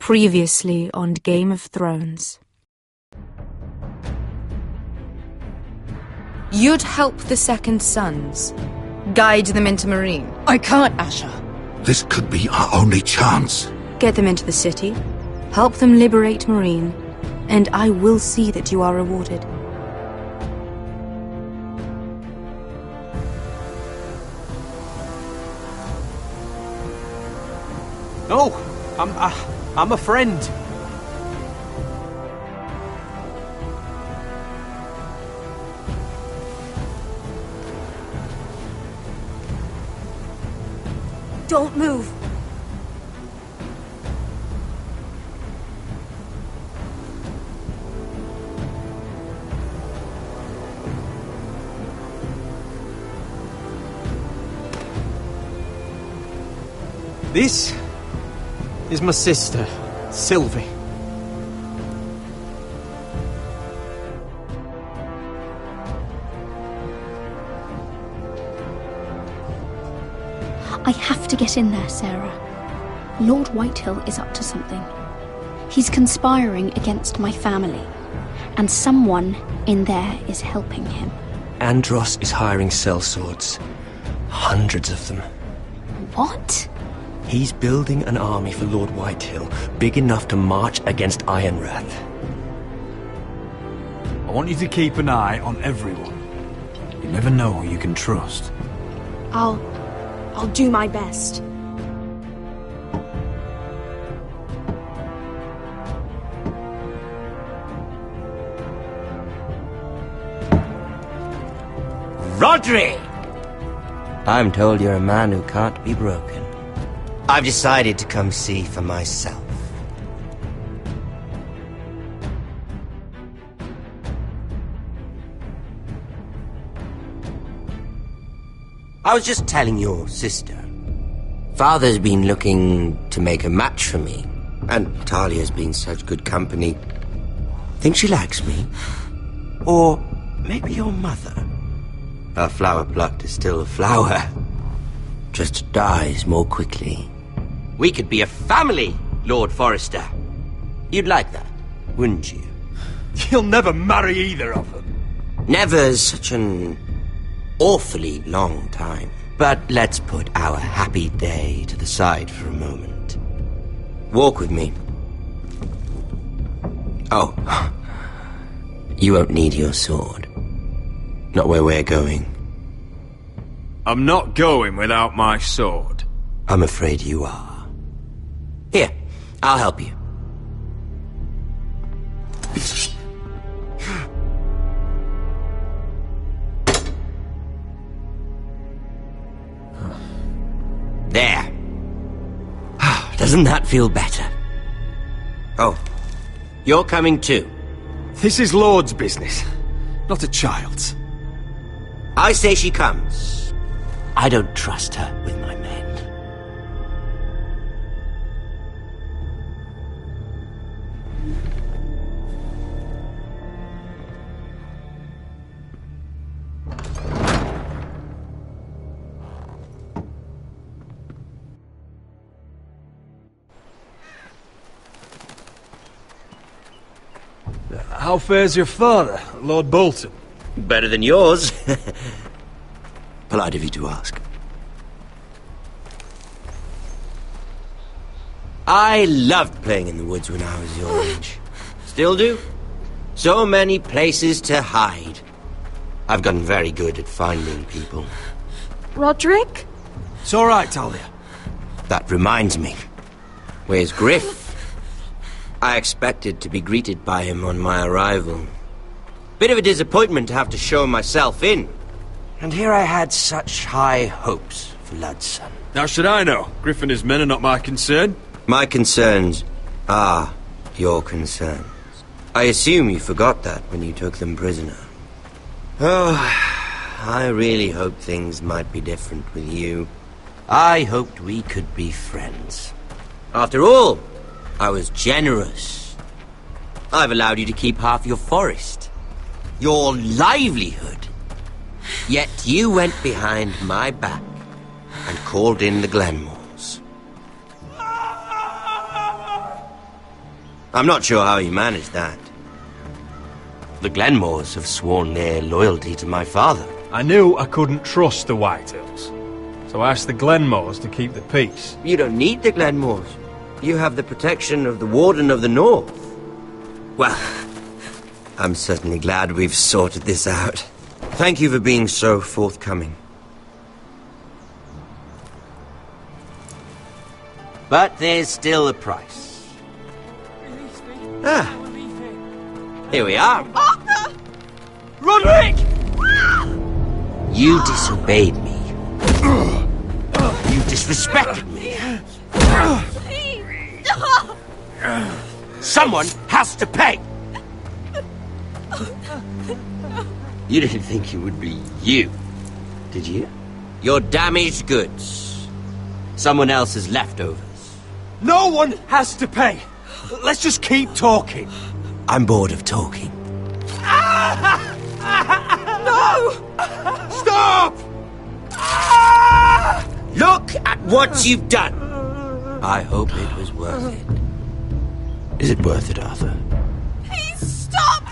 Previously on Game of Thrones. You'd help the Second Sons. Guide them into Marine. I can't, Asha. This could be our only chance. Get them into the city. Help them liberate Marine. And I will see that you are rewarded. No, I'm a friend. Don't move. This is my sister, Sylvie. I have to get in there, Sarah. Lord Whitehill is up to something. He's conspiring against my family, and someone in there is helping him. Andros is hiring sellswords. Hundreds of them. What? He's building an army for Lord Whitehill, big enough to march against Ironrath. I want you to keep an eye on everyone. You never know who you can trust. I'll do my best. Rodri! I'm told you're a man who can't be broken. I've decided to come see for myself. I was just telling your sister. Father's been looking to make a match for me, and Talia's been such good company. Think she likes me? Or maybe your mother? Her flower plucked is still a flower. Just dies more quickly. We could be a family, Lord Forrester. You'd like that, wouldn't you? You'll never marry either of them. Never's such an awfully long time. But let's put our happy day to the side for a moment. Walk with me. Oh, you won't need your sword. Not where we're going. I'm not going without my sword. I'm afraid you are. Here, I'll help you. There. Doesn't that feel better? Oh, you're coming too. This is Lord's business, not a child's. I say she comes. I don't trust her with my men. How fares your father, Lord Bolton? Better than yours. Polite of you to ask. I loved playing in the woods when I was your age. Still do. So many places to hide. I've gotten very good at finding people. Roderick? It's all right, Talia. That reminds me. Where's Griff? I expected to be greeted by him on my arrival. Bit of a disappointment to have to show myself in. And here I had such high hopes for Ludson. How should I know? Griff and his men are not my concern. My concerns are your concerns. I assume you forgot that when you took them prisoner. Oh, I really hoped things might be different with you. I hoped we could be friends. After all, I was generous. I've allowed you to keep half your forest. Your livelihood. Yet you went behind my back and called in the Glenmores. I'm not sure how he managed that. The Glenmores have sworn their loyalty to my father. I knew I couldn't trust the Whitehills, so I asked the Glenmores to keep the peace. You don't need the Glenmores. You have the protection of the Warden of the North. Well, I'm certainly glad we've sorted this out. Thank you for being so forthcoming. But there's still a price. Release me. Ah. I will leave here. Here we are. Arthur! Roderick! You disobeyed me. You disrespected me. Please! Someone has to pay! You didn't think it would be you, did you? Your damaged goods. Someone else's leftovers. No one has to pay. Let's just keep talking. I'm bored of talking. No! Stop! Look at what you've done! I hope it was worth it. Is it worth it, Arthur? Please stop!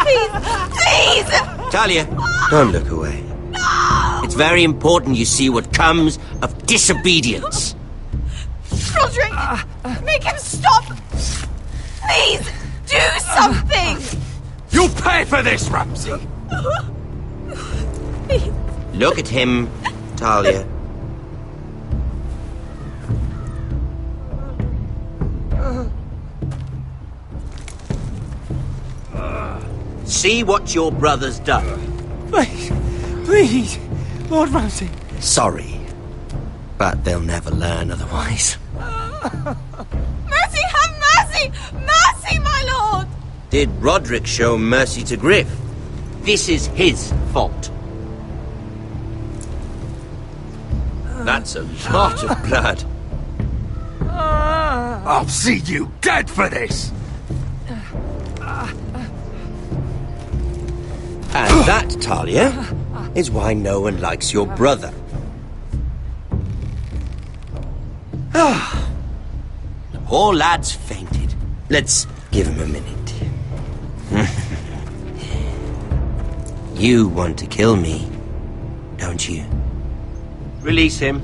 Please! Please! Talia, don't look away. No! It's very important you see what comes of disobedience. Roderick! Make him stop! Please! Do something! You'll pay for this, Ramsay! Please. Look at him, Talia. See what your brother's done. Please, please, Lord Ramsay. Sorry, but they'll never learn otherwise. Mercy, have mercy! Mercy, my lord! Did Roderick show mercy to Griff? This is his fault. That's a lot of blood. I'll see you dead for this! And that, Talia, is why no one likes your brother. The poor lad's fainted. Let's give him a minute. You want to kill me, don't you? Release him.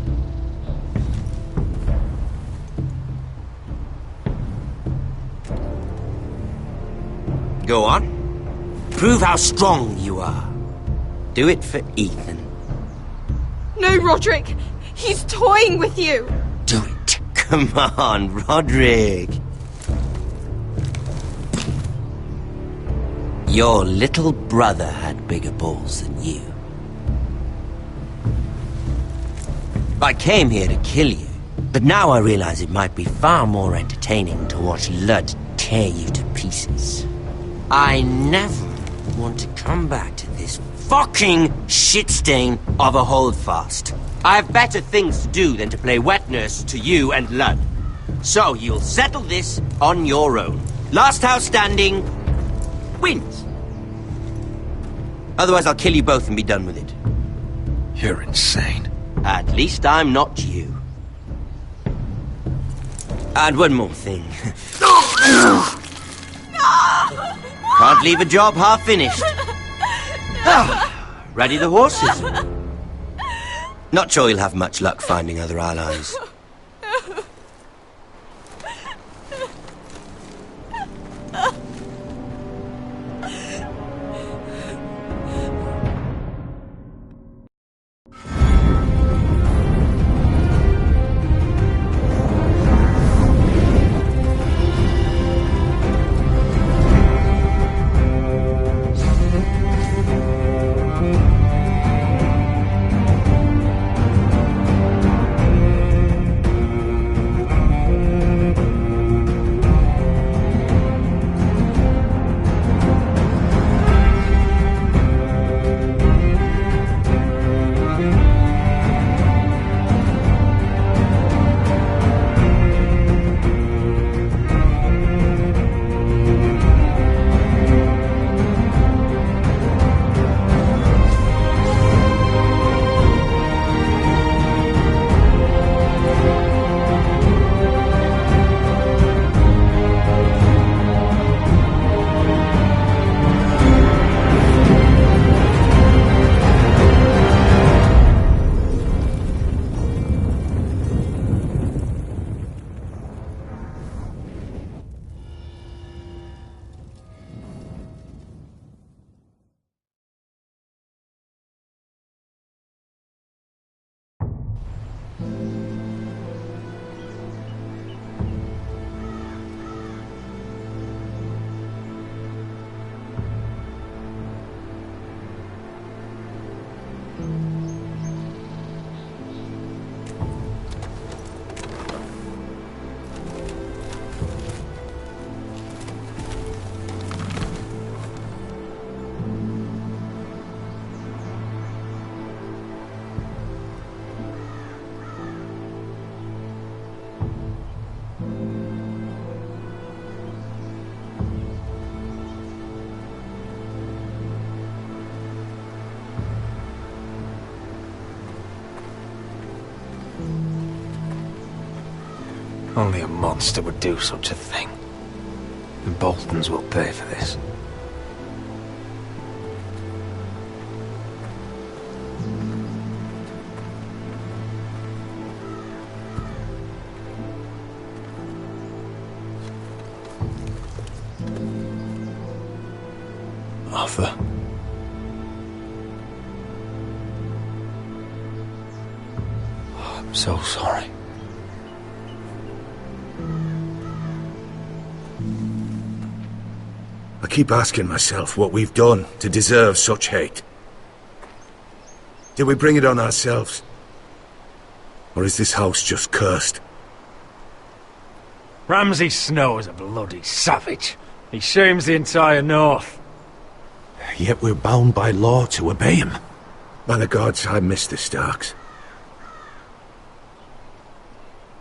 Go on. Prove how strong you are. Do it for Ethan. No, Roderick! He's toying with you! Do it. Come on, Roderick. Your little brother had bigger balls than you. I came here to kill you, but now I realize it might be far more entertaining to watch Lud tear you to pieces. I never want to come back to this fucking shit stain of a holdfast. I have better things to do than to play wet nurse to you and Lud. So you'll settle this on your own. Last house standing wins. Otherwise I'll kill you both and be done with it. You're insane. At least I'm not you. And one more thing. Can't leave a job half finished. Ready the horses? Not sure you'll have much luck finding other allies. Only a monster would do such a thing. The Boltons will pay for this. Arthur. Oh, I'm so sorry. I keep asking myself what we've done to deserve such hate. Did we bring it on ourselves? Or is this house just cursed? Ramsay Snow is a bloody savage. He shames the entire North. Yet we're bound by law to obey him. By the gods, I miss the Starks.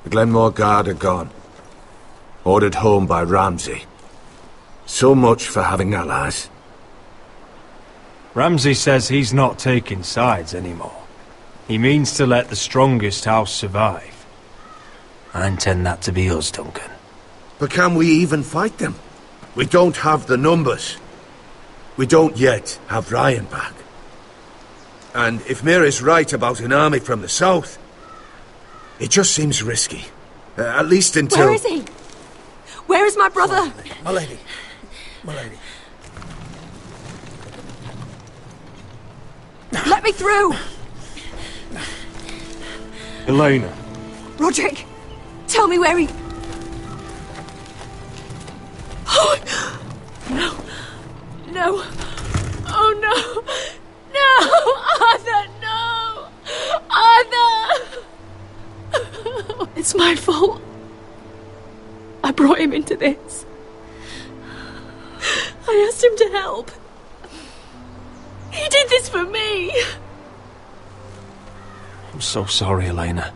The Glenmore Guard are gone. Ordered home by Ramsay. So much for having allies. Ramsay says he's not taking sides anymore. He means to let the strongest house survive. I intend that to be us, Duncan. But can we even fight them? We don't have the numbers. We don't yet have Ryan back. And if Mira's right about an army from the south, it just seems risky. At least until... Where is he? Where is my brother? My lady. My lady. Let me through! Elena. Roderick, tell me where he... Oh, no. No. Oh, no. No! Arthur, no! Arthur! It's my fault. I brought him into this. I asked him to help. He did this for me. I'm so sorry, Elena.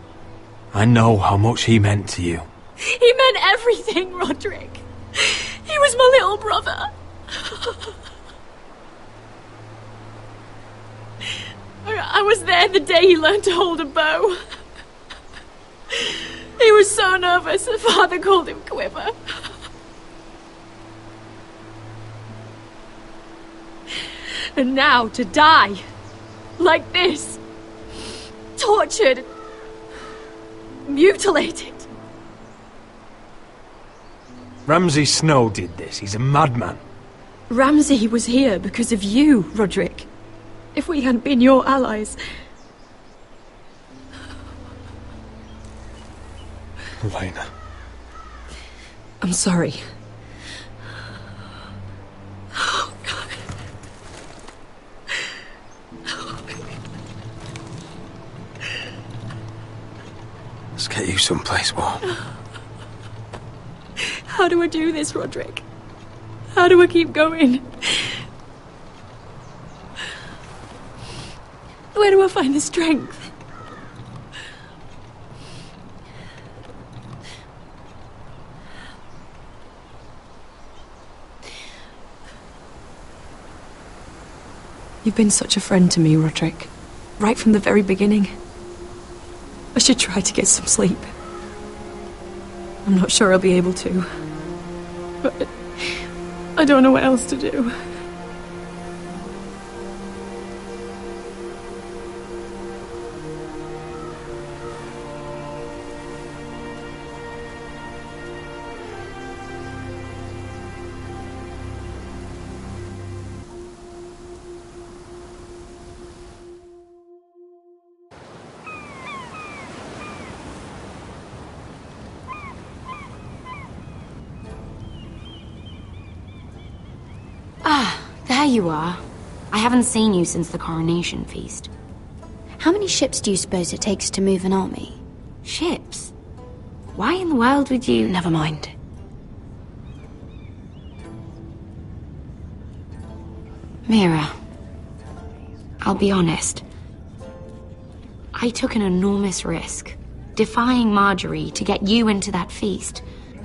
I know how much he meant to you. He meant everything, Roderick. He was my little brother. I was there the day he learned to hold a bow. He was so nervous that Father called him Quiver. And now to die like this, tortured, mutilated. Ramsay Snow did this. He's a madman. Ramsay was here because of you, Roderick. If we hadn't been your allies... Elena. I'm sorry. Oh, God. Let's get you someplace warm. How do I do this, Roderick? How do I keep going? Where do I find the strength? You've been such a friend to me, Roderick. Right from the very beginning. I should try to get some sleep. I'm not sure I'll be able to. But I don't know what else to do. you are. I haven't seen you since the coronation feast. How many ships do you suppose it takes to move an army? Ships? Why in the world would you... Never mind. Mira, I'll be honest. I took an enormous risk, defying Marjorie to get you into that feast.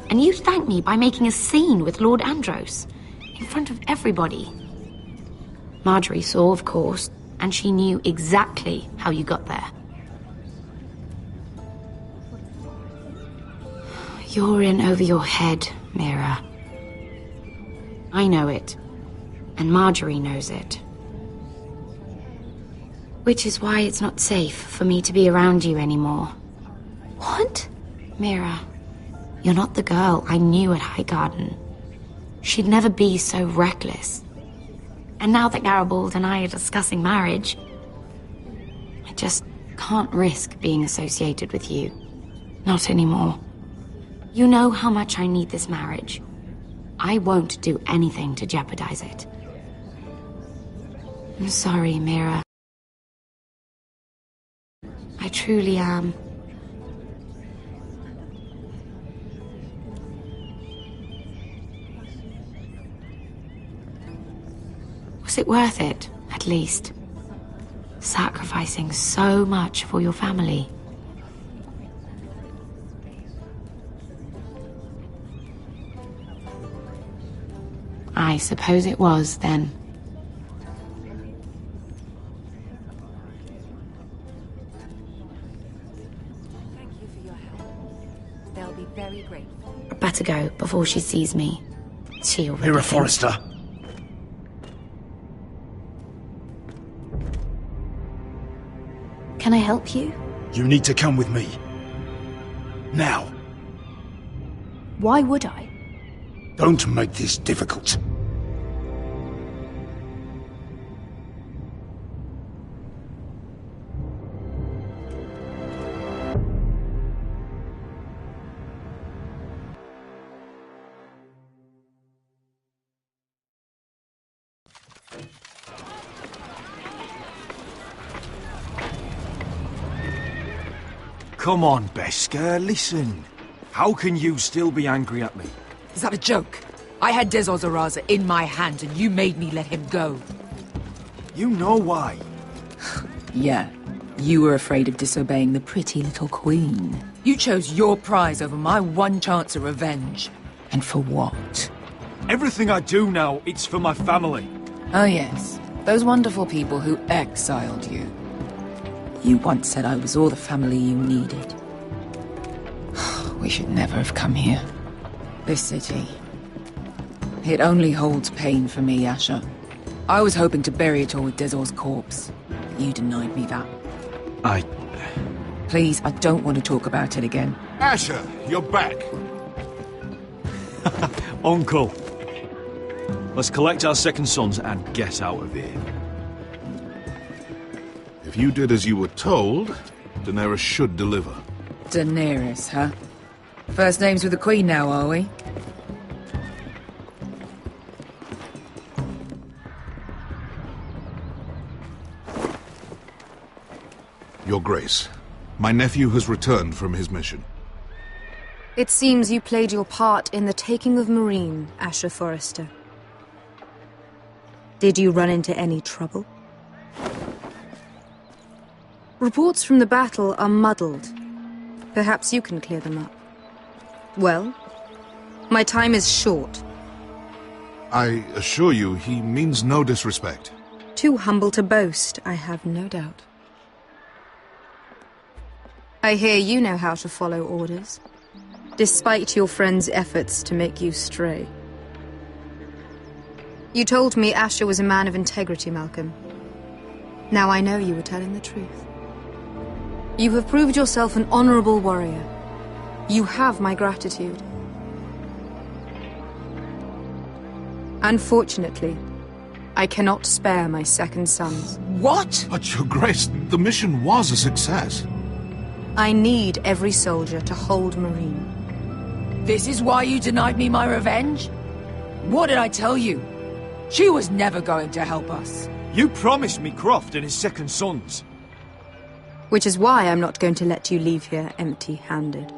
And you thanked me by making a scene with Lord Andros, in front of everybody. Marjorie saw, of course, and she knew exactly how you got there. You're in over your head, Mira. I know it, and Marjorie knows it. Which is why it's not safe for me to be around you anymore. What? Mira, you're not the girl I knew at Highgarden. She'd never be so reckless. And now that Garibald and I are discussing marriage, I just can't risk being associated with you. Not anymore. You know how much I need this marriage. I won't do anything to jeopardize it. I'm sorry, Mira. I truly am. Was it worth it, at least? Sacrificing so much for your family? I suppose it was, then. Thank you for your help. They'll be very grateful. I'd better go before she sees me. She already Mira thinks- Forrester. Can I help you? You need to come with me. Now. Why would I? Don't make this difficult. Come on, Beskar, listen. How can you still be angry at me? Is that a joke? I had Dezor Zaraza in my hand and you made me let him go. You know why. Yeah, you were afraid of disobeying the pretty little queen. You chose your prize over my one chance of revenge. And for what? Everything I do now, it's for my family. Oh yes, those wonderful people who exiled you. You once said I was all the family you needed. We should never have come here. This city. It only holds pain for me, Asher. I was hoping to bury it all with Dezor's corpse. But you denied me that. Please, I don't want to talk about it again. Asher, you're back. Uncle. Let's collect our second sons and get out of here. If you did as you were told, Daenerys should deliver. Daenerys, huh? First names with the Queen now, are we? Your Grace, my nephew has returned from his mission. It seems you played your part in the taking of Meereen, Asher Forrester. Did you run into any trouble? Reports from the battle are muddled. Perhaps you can clear them up. Well, my time is short. I assure you, he means no disrespect. Too humble to boast, I have no doubt. I hear you know how to follow orders, despite your friend's efforts to make you stray. You told me Asher was a man of integrity, Malcolm. Now I know you were telling the truth. You have proved yourself an honorable warrior. You have my gratitude. Unfortunately, I cannot spare my second sons. What? But, Your Grace, the mission was a success. I need every soldier to hold Meereen. This is why you denied me my revenge? What did I tell you? She was never going to help us. You promised me Croft and his second sons. Which is why I'm not going to let you leave here empty-handed.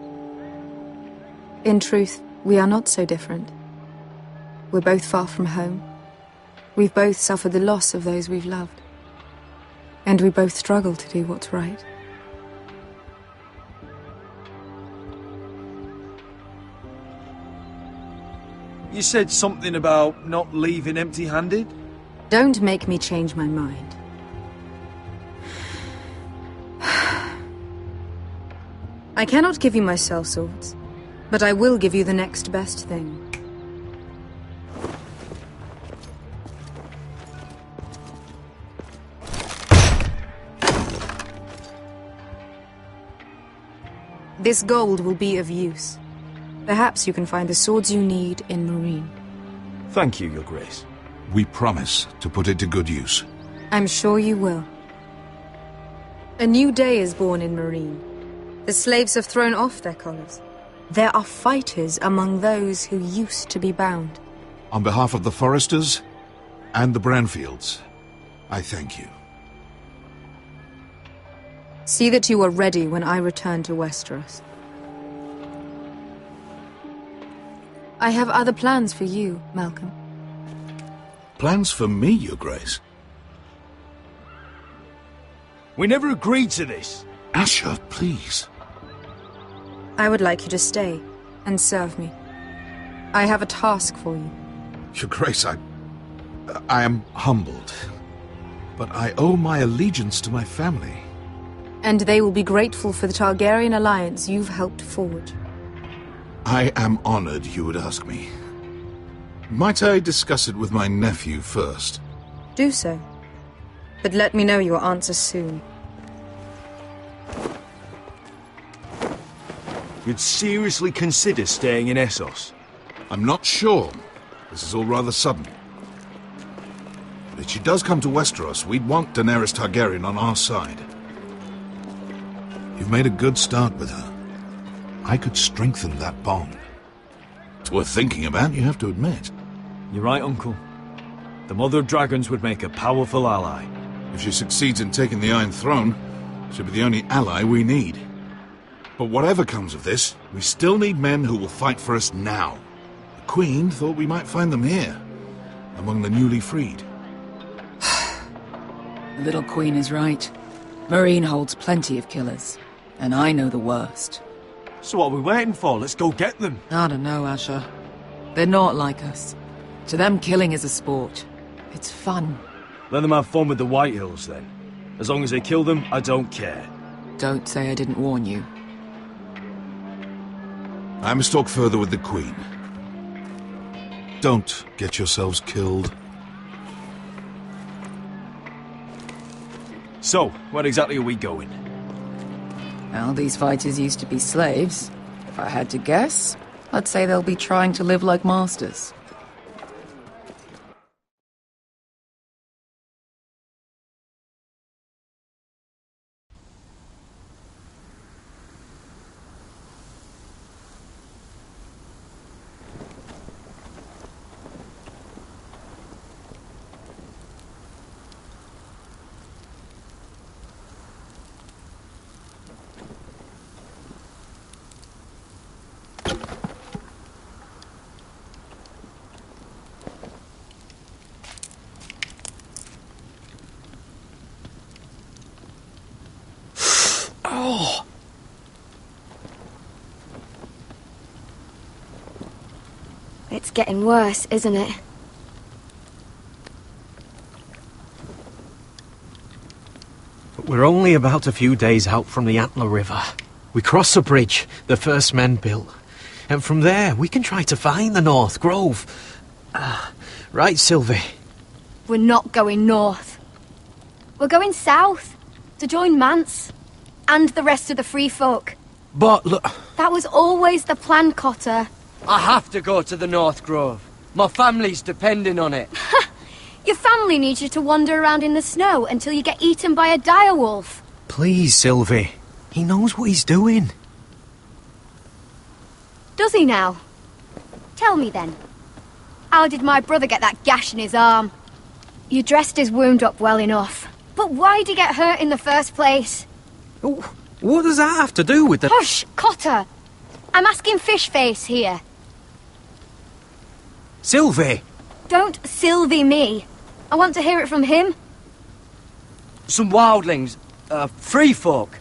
In truth, we are not so different. We're both far from home. We've both suffered the loss of those we've loved. And we both struggle to do what's right. You said something about not leaving empty-handed? Don't make me change my mind. I cannot give you my sellswords, but I will give you the next best thing. This gold will be of use. Perhaps you can find the swords you need in Marine. Thank you, Your Grace. We promise to put it to good use. I'm sure you will. A new day is born in Marine. The slaves have thrown off their collars. There are fighters among those who used to be bound. On behalf of the Foresters and the Branfields, I thank you. See that you are ready when I return to Westeros. I have other plans for you, Malcolm. Plans for me, Your Grace? We never agreed to this. Asher, please. I would like you to stay and serve me. I have a task for you. Your Grace, I am humbled, but I owe my allegiance to my family. And they will be grateful for the Targaryen alliance you've helped forge. I am honored you would ask me. Might I discuss it with my nephew first? Do so. But let me know your answer soon. You'd seriously consider staying in Essos? I'm not sure. This is all rather sudden. But if she does come to Westeros, we'd want Daenerys Targaryen on our side. You've made a good start with her. I could strengthen that bond. It's worth thinking about, you have to admit. You're right, Uncle. The Mother of Dragons would make a powerful ally. If she succeeds in taking the Iron Throne, she'll be the only ally we need. But whatever comes of this, we still need men who will fight for us now. The Queen thought we might find them here, among the newly freed. The little Queen is right. Marine holds plenty of killers, and I know the worst. So what are we waiting for? Let's go get them. I don't know, Asher. They're not like us. To them, killing is a sport. It's fun. Let them have fun with the Whitehills, then. As long as they kill them, I don't care. Don't say I didn't warn you. I must talk further with the Queen. Don't get yourselves killed. So, where exactly are we going? Well, these fighters used to be slaves. If I had to guess, I'd say they'll be trying to live like masters. Oh! It's getting worse, isn't it? But we're only about a few days out from the Antler River. We cross a bridge the first men built, and from there we can try to find the North Grove. Right, Sylvie? We're not going north. We're going south to join Mance and the rest of the free folk. But look... That was always the plan, Cotter. I have to go to the North Grove. My family's depending on it. Your family needs you to wander around in the snow until you get eaten by a direwolf. Please, Sylvie. He knows what he's doing. Does he now? Tell me then. How did my brother get that gash in his arm? You dressed his wound up well enough. But why'd he get hurt in the first place? What does that have to do with the... Hush, Cotter! I'm asking Fishface here. Sylvie! Don't Sylvie me. I want to hear it from him. Some wildlings, free folk,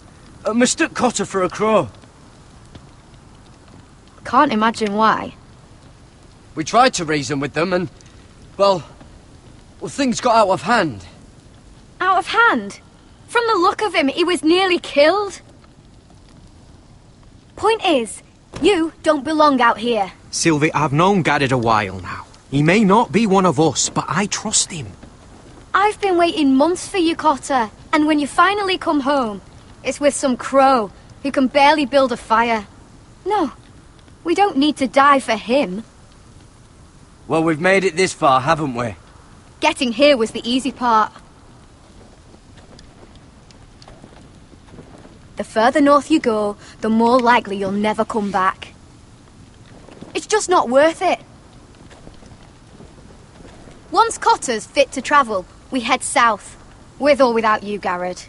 mistook Cotter for a crow. Can't imagine why. We tried to reason with them and, well, things got out of hand. Out of hand? From the look of him, he was nearly killed. Point is, you don't belong out here. Sylvie, I've known Garrett a while now. He may not be one of us, but I trust him. I've been waiting months for you, Cotter. And when you finally come home, it's with some crow who can barely build a fire. No, we don't need to die for him. Well, we've made it this far, haven't we? Getting here was the easy part. The further north you go, the more likely you'll never come back. It's just not worth it. Once Cotter's fit to travel, we head south. With or without you, Garrett.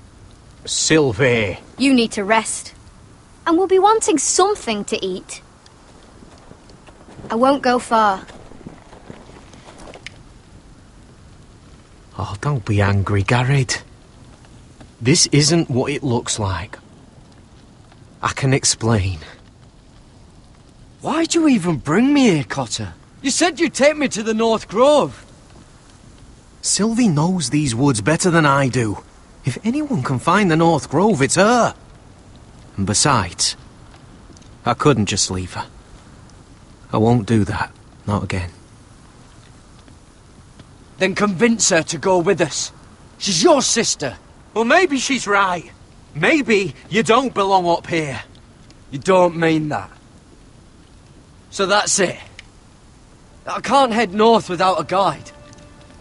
Sylvie. You need to rest. And we'll be wanting something to eat. I won't go far. Oh, don't be angry, Garrett. This isn't what it looks like. I can explain. Why'd you even bring me here, Cotter? You said you'd take me to the North Grove. Sylvie knows these woods better than I do. If anyone can find the North Grove, it's her. And besides, I couldn't just leave her. I won't do that. Not again. Then convince her to go with us. She's your sister. Well, maybe she's right. Maybe you don't belong up here. You don't mean that. So that's it. I can't head north without a guide.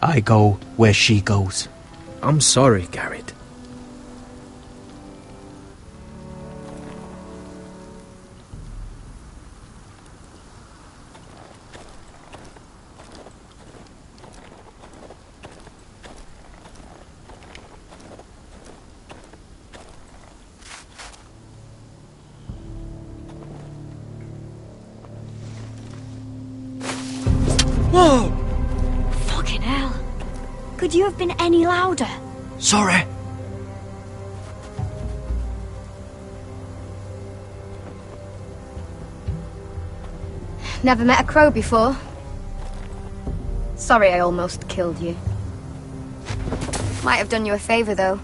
I go where she goes. I'm sorry, Garrett. Whoa! Fucking hell. Could you have been any louder? Sorry. Never met a crow before. Sorry I almost killed you. Might have done you a favour, though.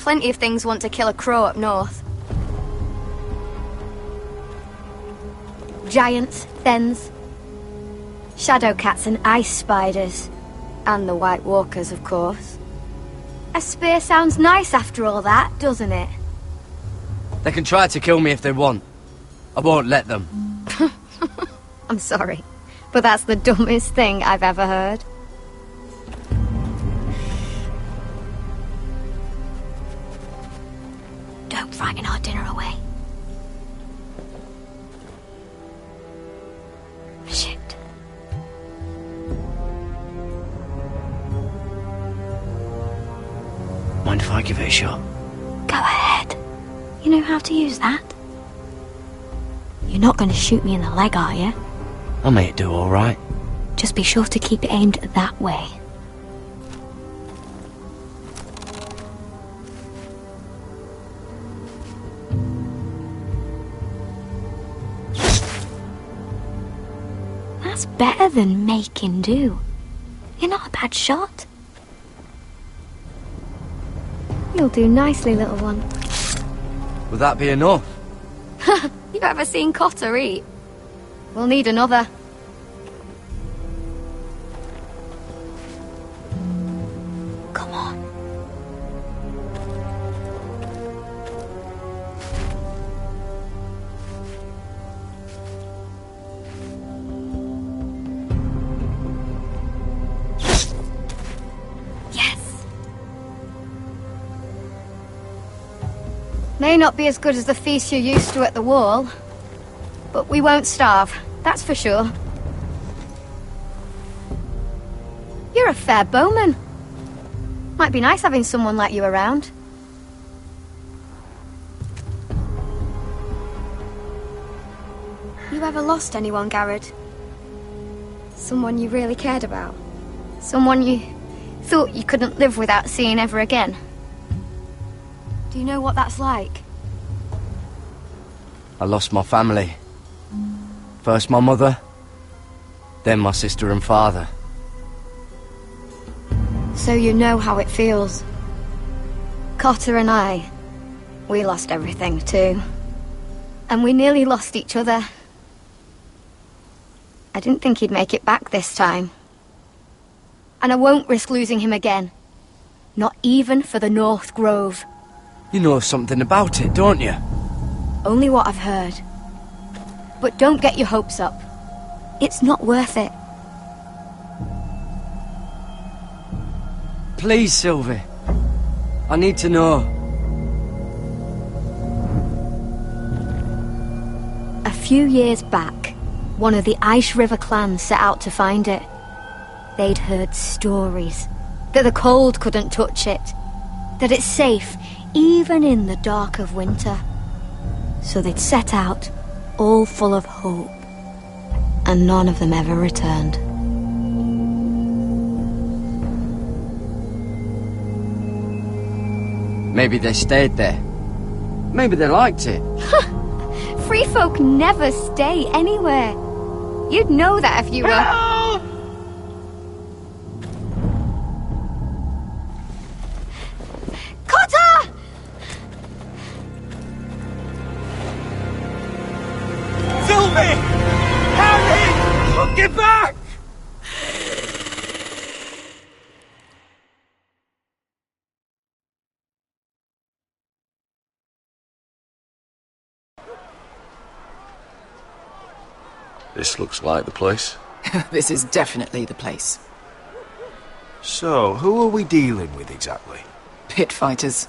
Plenty of things want to kill a crow up north. Giants, thens, shadow cats and ice spiders. And the White Walkers, of course. A spear sounds nice after all that, doesn't it? They can try to kill me if they want. I won't let them. I'm sorry, but that's the dumbest thing I've ever heard. Don't frighten our dinner away. Shit. Mind if I give it a shot? Go ahead. You know how to use that? You're not going to shoot me in the leg, are you? I may do all right. Just be sure to keep it aimed that way. That's better than making do. You're not a bad shot. You'll do nicely, little one. Would that be enough? You ever seen Cotter eat? We'll need another. Come on. Yes. May not be as good as the feast you're used to at the wall, but we won't starve, that's for sure. You're a fair bowman. Might be nice having someone like you around. You ever lost anyone, Garrett? Someone you really cared about? Someone you thought you couldn't live without seeing ever again? Do you know what that's like? I lost my family. First my mother, then my sister and father. So you know how it feels. Cotter and I, we lost everything too. And we nearly lost each other. I didn't think he'd make it back this time. And I won't risk losing him again. Not even for the North Grove. You know something about it, don't you? Only what I've heard. But don't get your hopes up. It's not worth it. Please, Sylvie. I need to know. A few years back, one of the Ice River clans set out to find it. They'd heard stories that the cold couldn't touch it, that it's safe even in the dark of winter. So they'd set out, all full of hope, and none of them ever returned. Maybe they stayed there. Maybe they liked it. Free folk never stay anywhere. You'd know that if you were... Help! Cotter! Sylvie! Harry! Get back! This looks like the place. This is definitely the place. So, who are we dealing with exactly? Pit fighters.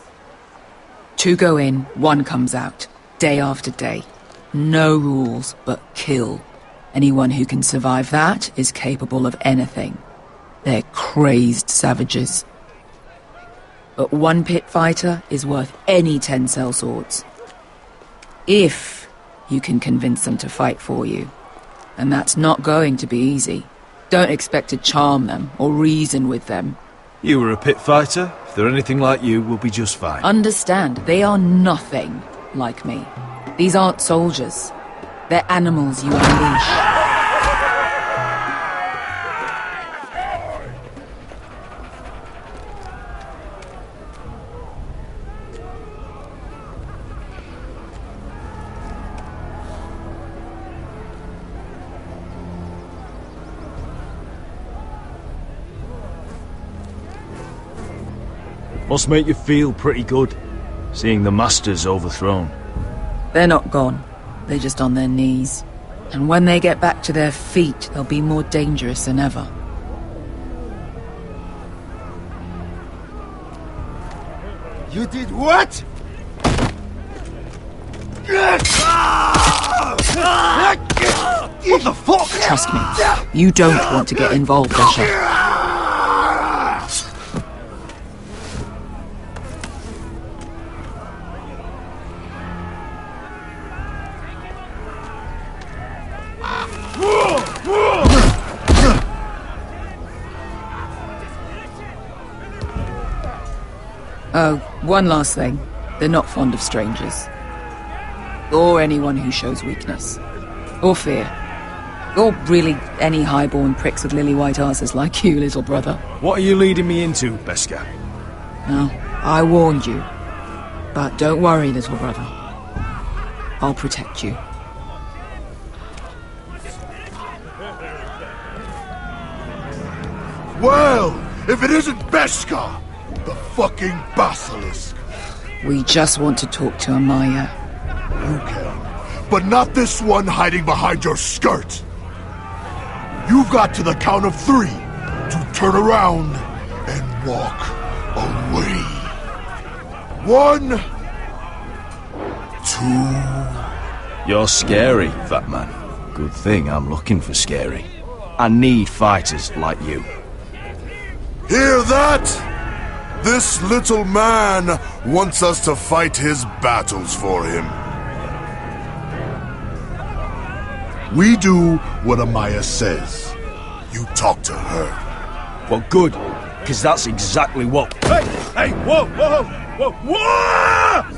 2 go in, 1 comes out. Day after day. No rules, but kill. Anyone who can survive that is capable of anything. They're crazed savages. But 1 pit fighter is worth any 10 sellswords. If you can convince them to fight for you. And that's not going to be easy. Don't expect to charm them or reason with them. You were a pit fighter. If they're anything like you, we'll be just fine. Understand, they are nothing like me. These aren't soldiers. They're animals you unleash. Must make you feel pretty good, seeing the Masters overthrown. They're not gone. They're just on their knees. And when they get back to their feet, they'll be more dangerous than ever. You did what? What the fuck? Trust me, you don't want to get involved, Asher. Oh, one last thing. They're not fond of strangers. Or anyone who shows weakness. Or fear. Or really any highborn pricks with lily-white asses like you, little brother. What are you leading me into, Beskar? No, I warned you. But don't worry, little brother. I'll protect you. Well, if it isn't Beskar, the fucking basilisk. We just want to talk to Amaya. You can, but not this one hiding behind your skirt. You've got to the count of 3 to turn around and walk away. 1, 2... You're scary, fat man. Good thing I'm looking for scary. I need fighters like you. Hear that? This little man wants us to fight his battles for him. We do what Amaya says. You talk to her. Well, good, because that's exactly what... Hey, whoa, whoa, whoa, whoa!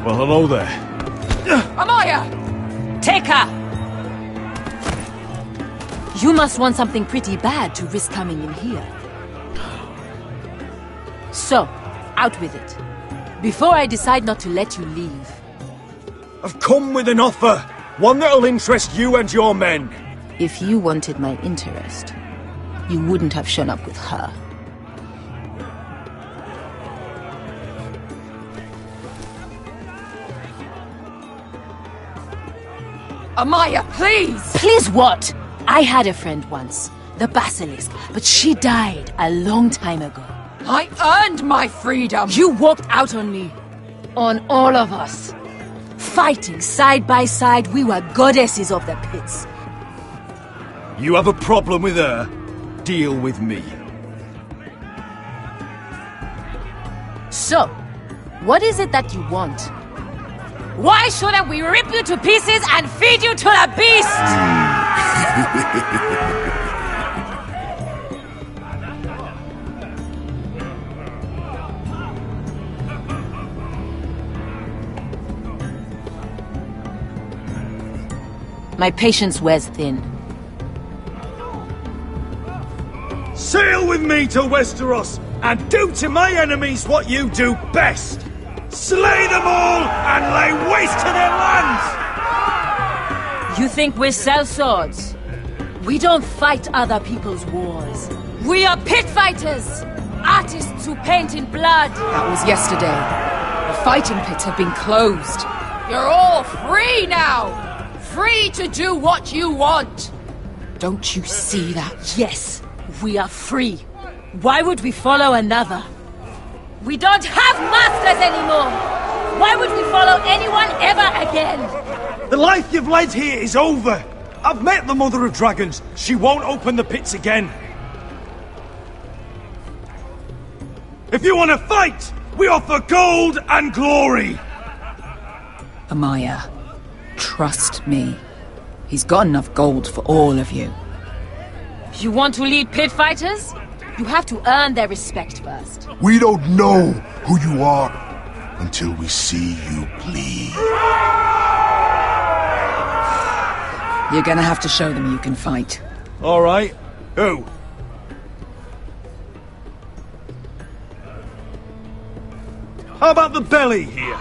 Well, hello there. Amaya! Take her! You must want something pretty bad to risk coming in here. So, out with it. Before I decide not to let you leave. I've come with an offer. One that'll interest you and your men. If you wanted my interest, you wouldn't have shown up with her. Amaya, please! Please what? I had a friend once, the Basilisk, but she died a long time ago. I earned my freedom! You walked out on me. On all of us. Fighting side by side, we were goddesses of the pits. You have a problem with her? Deal with me. So, what is it that you want? Why shouldn't we rip you to pieces and feed you to the beast? My patience wears thin. Sail with me to Westeros and do to my enemies what you do best. Slay them all and lay waste to their lands! You think we sell swords? We don't fight other people's wars. We are pit fighters! Artists who paint in blood! That was yesterday. The fighting pits have been closed. You're all free now! Free to do what you want! Don't you see that? Yes, we are free. Why would we follow another? We don't have masters anymore! Why would we follow anyone ever again? The life you've led here is over. I've met the Mother of Dragons. She won't open the pits again. If you want to fight, we offer gold and glory. Amaya, trust me. He's got enough gold for all of you. You want to lead pit fighters? You have to earn their respect first. We don't know who you are until we see you bleed. You're gonna have to show them you can fight. All right. Who? How about the belly here?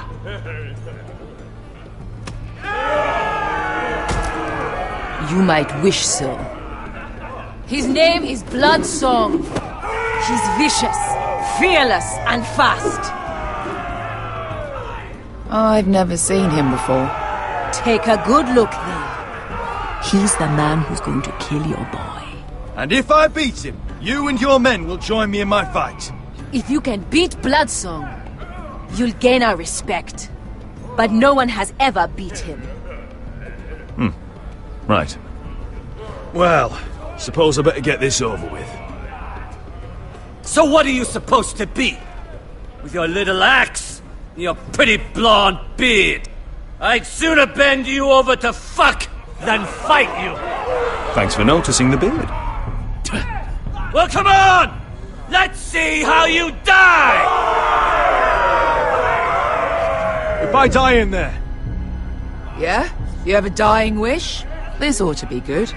You might wish so. His name is Bloodsong. He's vicious, fearless, and fast. I've never seen him before. Take a good look then. He's the man who's going to kill your boy. And if I beat him, you and your men will join me in my fight. If you can beat Bloodsong, you'll gain our respect. But no one has ever beat him. Right. Well, suppose I better get this over with. So what are you supposed to be? With your little axe and your pretty blonde beard? I'd sooner bend you over to fuck than fight you. Thanks for noticing the beard. Well, come on! Let's see how you die! If I die in there. Yeah? You have a dying wish? This ought to be good.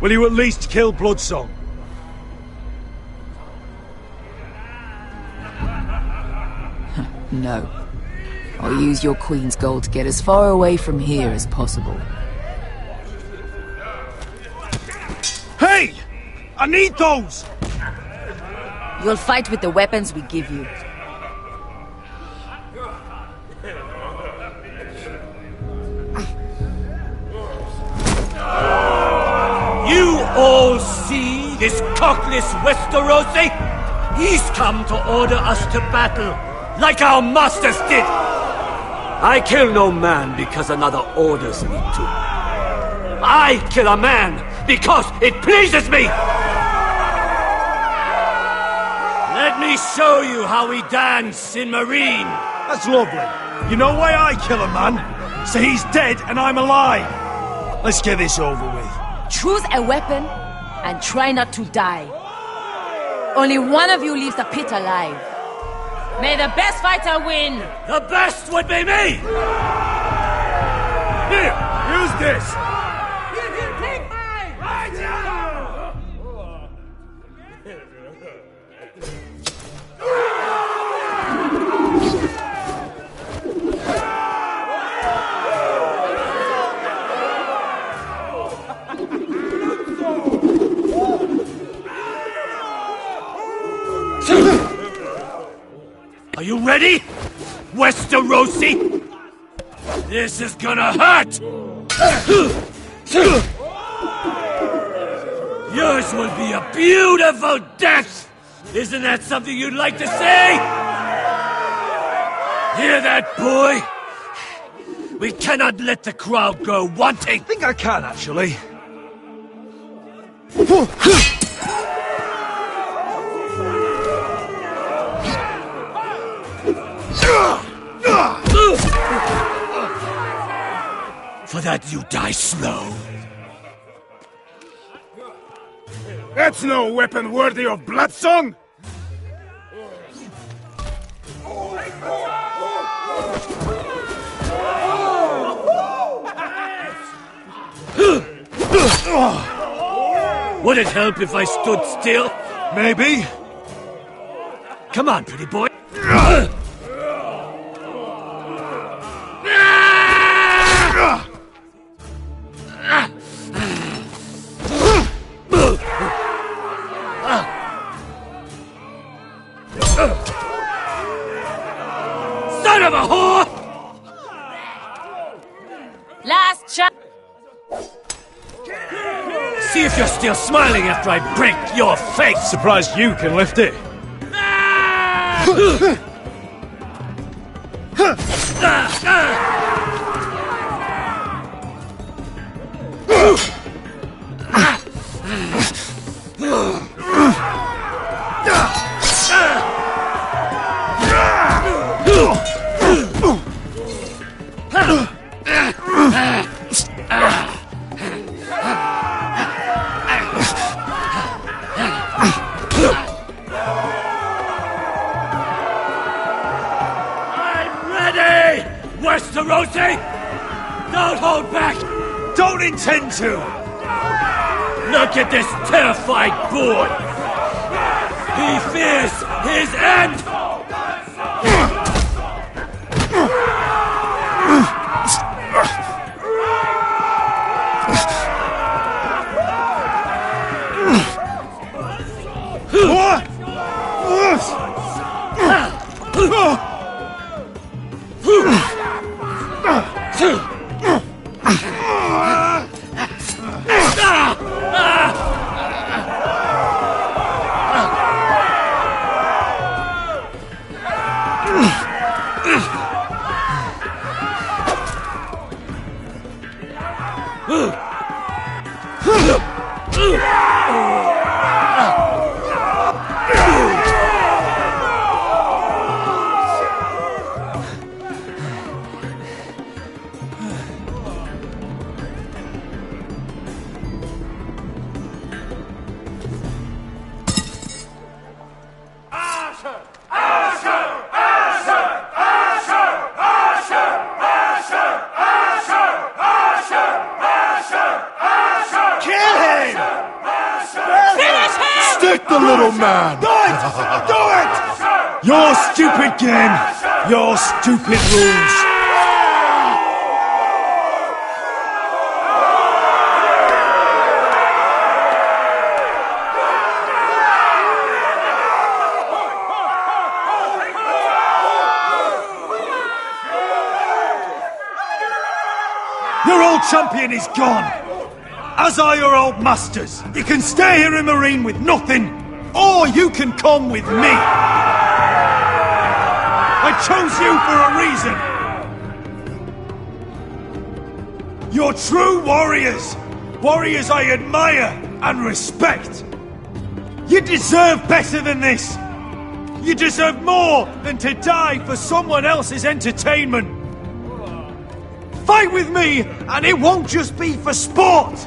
Will you at least kill Bloodsong? No. I'll use your Queen's gold to get as far away from here as possible. Hey! I need those! You'll fight with the weapons we give you. You all see this cockless Westerosi? He's come to order us to battle, like our masters did. I kill no man because another orders me to. I kill a man because it pleases me! Let me show you how we dance in Marine. That's lovely. You know why I kill a man? So he's dead and I'm alive. Let's get this over with. Choose a weapon and try not to die. Only one of you leaves the pit alive. May the best fighter win! The best would be me! Here, use this! Take mine! Are you ready, Westerosi? This is gonna hurt! Yours will be a beautiful death! Isn't that something you'd like to say? Hear that, boy? We cannot let the crowd go wanting! I think I can, actually. For that you die slow. That's no weapon worthy of Bloodsong! Would it help if I stood still? Maybe. Come on, pretty boy. Son of a whore! Last shot! See if you're still smiling after I break your face! Surprised you can lift it. Westerosi! Don't hold back! Don't intend to! Look at this terrified boy! He fears his end! little man! Do it! Do it! Your stupid game! Your stupid rules! Your old champion is gone! As are your old masters. You can stay here in Marine with nothing, or you can come with me. I chose you for a reason. You're true warriors. Warriors I admire and respect. You deserve better than this. You deserve more than to die for someone else's entertainment. Fight with me, and it won't just be for sport.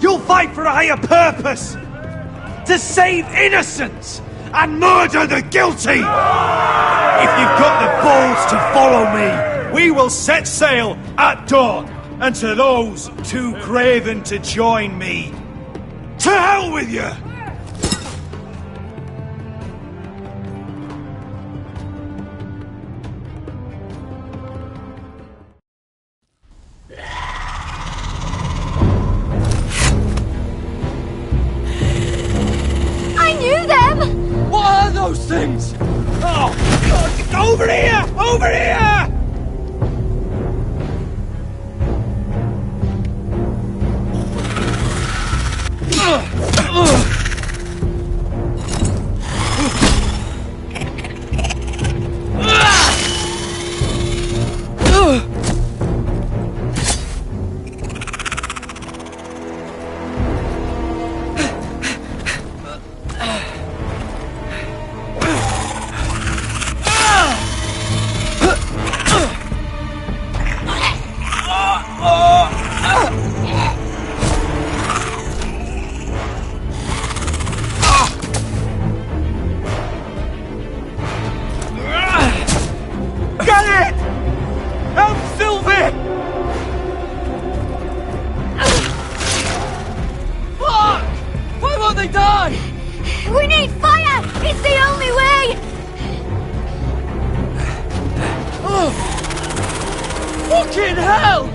You'll fight for a higher purpose. To save innocents and murder the guilty. If you've got the balls to follow me, we will set sail at dawn. And to those too craven to join me, to hell with you! What are those things? Oh, God, over here! Over here! We need fire! It's the only way! Oh! Fucking hell!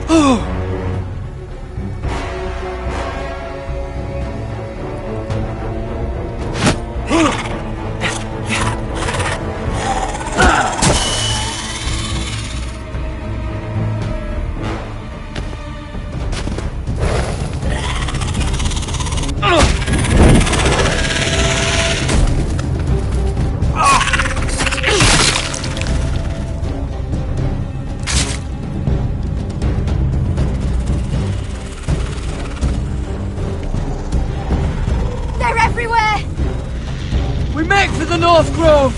Oh! North Grove!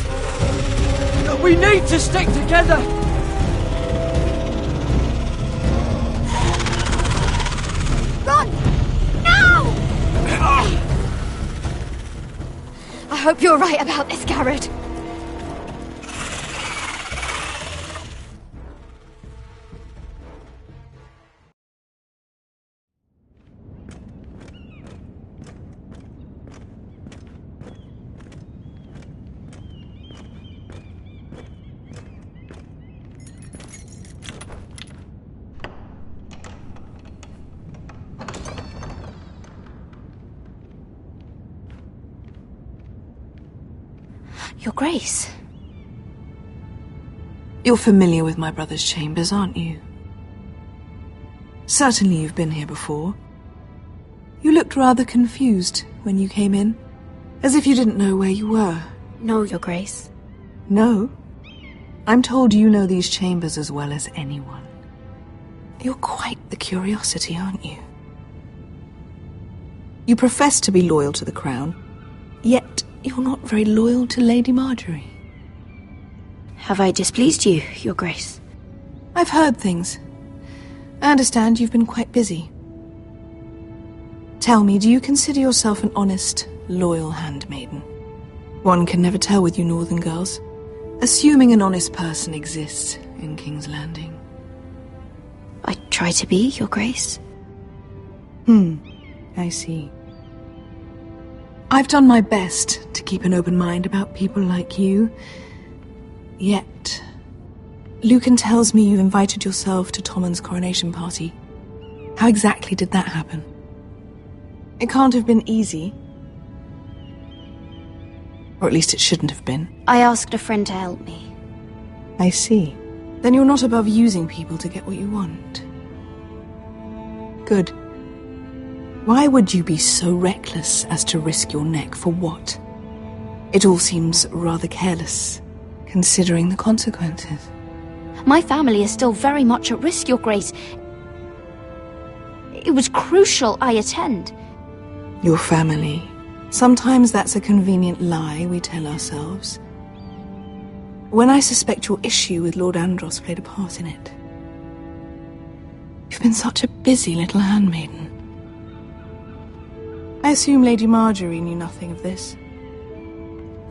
We need to stick together! Run! Now! I hope you're right about this, Garrett. Your Grace. You're familiar with my brother's chambers, aren't you? Certainly you've been here before. You looked rather confused when you came in, as if you didn't know where you were. No, Your Grace. No? I'm told you know these chambers as well as anyone. You're quite the curiosity, aren't you? You profess to be loyal to the crown, yet you're not very loyal to Lady Marjorie. Have I displeased you, Your Grace? I've heard things. I understand you've been quite busy. Tell me, do you consider yourself an honest, loyal handmaiden? One can never tell with you northern girls. Assuming an honest person exists in King's Landing. I try to be, Your Grace. I see. I've done my best to keep an open mind about people like you. Yet, Lucan tells me you invited yourself to Tommen's coronation party. How exactly did that happen? It can't have been easy. Or at least it shouldn't have been. I asked a friend to help me. I see. Then you're not above using people to get what you want. Good. Why would you be so reckless as to risk your neck for what? It all seems rather careless, considering the consequences. My family is still very much at risk, Your Grace. It was crucial I attend. Your family. Sometimes that's a convenient lie we tell ourselves. When I suspect your issue with Lord Andros played a part in it. You've been such a busy little handmaiden. I assume Lady Marjorie knew nothing of this.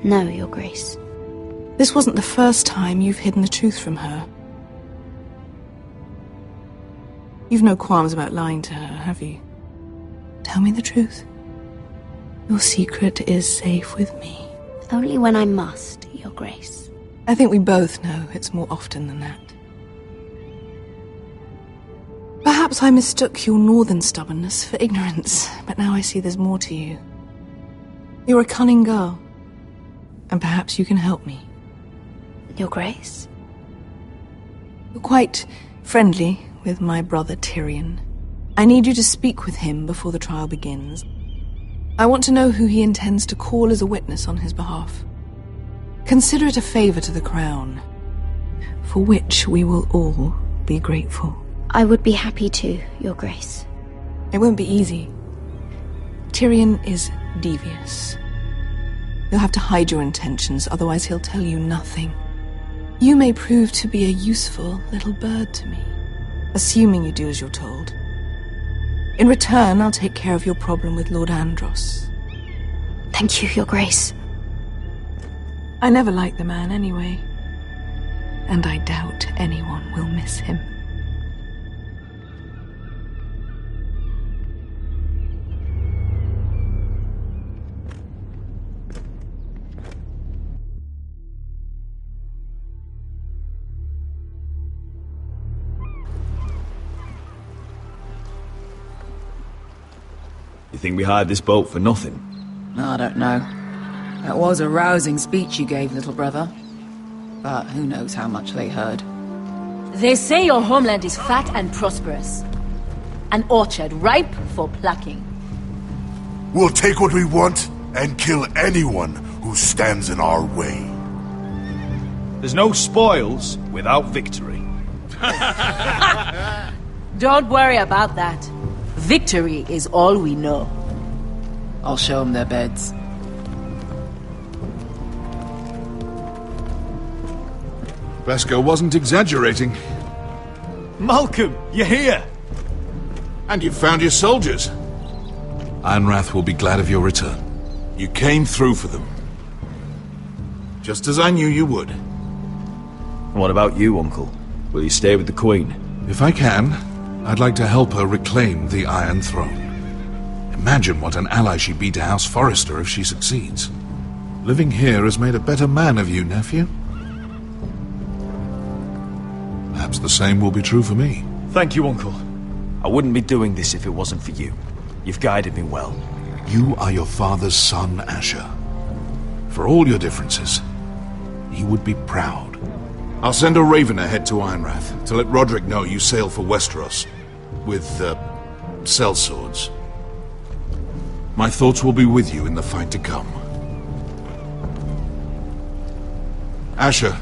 No, Your Grace. This wasn't the first time you've hidden the truth from her. You've no qualms about lying to her, have you? Tell me the truth. Your secret is safe with me. Only when I must, Your Grace. I think we both know it's more often than that. Perhaps I mistook your northern stubbornness for ignorance, but now I see there's more to you. You're a cunning girl, and perhaps you can help me. Your Grace? You're quite friendly with my brother Tyrion. I need you to speak with him before the trial begins. I want to know who he intends to call as a witness on his behalf. Consider it a favor to the crown, for which we will all be grateful. I would be happy to, Your Grace. It won't be easy. Tyrion is devious. You'll have to hide your intentions, otherwise he'll tell you nothing. You may prove to be a useful little bird to me, assuming you do as you're told. In return, I'll take care of your problem with Lord Andros. Thank you, Your Grace. I never liked the man anyway, and I doubt anyone will miss him. You think we hired this boat for nothing? I don't know. That was a rousing speech you gave, little brother. But who knows how much they heard. They say your homeland is fat and prosperous. An orchard ripe for plucking. We'll take what we want and kill anyone who stands in our way. There's no spoils without victory. Don't worry about that. Victory is all we know. I'll show them their beds. Vesco wasn't exaggerating. Malcolm, you're here! And you've found your soldiers. Ironrath will be glad of your return. You came through for them. Just as I knew you would. What about you, Uncle? Will you stay with the Queen? If I can, I'd like to help her reclaim the Iron Throne. Imagine what an ally she'd be to House Forrester if she succeeds. Living here has made a better man of you, nephew. Perhaps the same will be true for me. Thank you, Uncle. I wouldn't be doing this if it wasn't for you. You've guided me well. You are your father's son, Asher. For all your differences, he would be proud. I'll send a raven ahead to Ironrath to let Roderick know you sail for Westeros with, sellswords. My thoughts will be with you in the fight to come. Asher.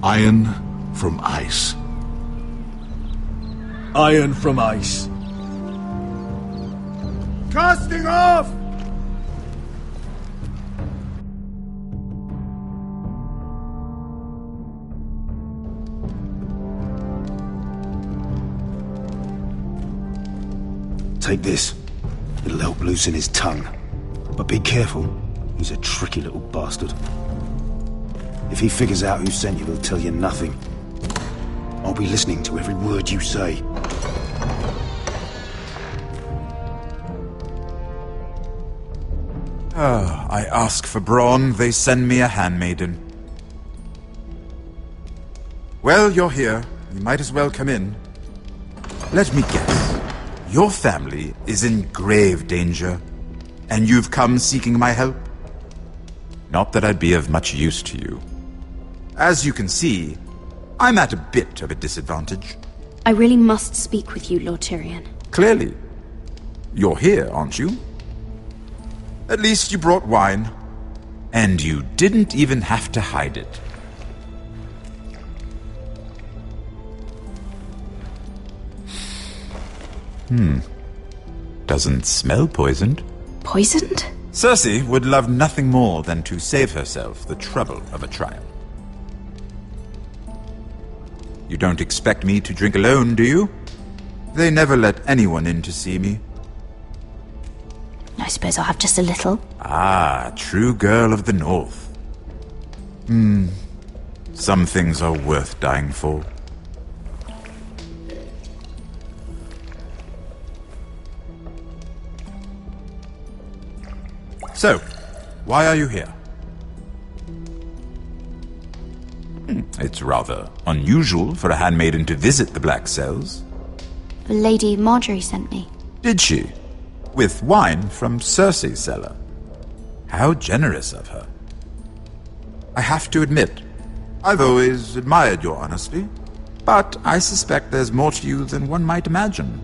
Iron from ice. Iron from ice. Casting off! Take this. It'll help loosen his tongue. But be careful. He's a tricky little bastard. If he figures out who sent you, he'll tell you nothing. I'll be listening to every word you say. I ask for brawn, they send me a handmaiden. Well, you're here. You might as well come in. Let me guess. Your family is in grave danger, and you've come seeking my help? Not that I'd be of much use to you. As you can see, I'm at a bit of a disadvantage. I really must speak with you, Lord Tyrion. Clearly. You're here, aren't you? At least you brought wine. And you didn't even have to hide it. Doesn't smell poisoned. Poisoned? Cersei would love nothing more than to save herself the trouble of a trial. You don't expect me to drink alone, do you? They never let anyone in to see me. I suppose I'll have just a little. Ah, true girl of the North. Some things are worth dying for. So, why are you here? It's rather unusual for a handmaiden to visit the Black Cells. Lady Marjorie sent me. Did she? With wine from Cersei's cellar. How generous of her. I have to admit, I've always admired your honesty, but I suspect there's more to you than one might imagine.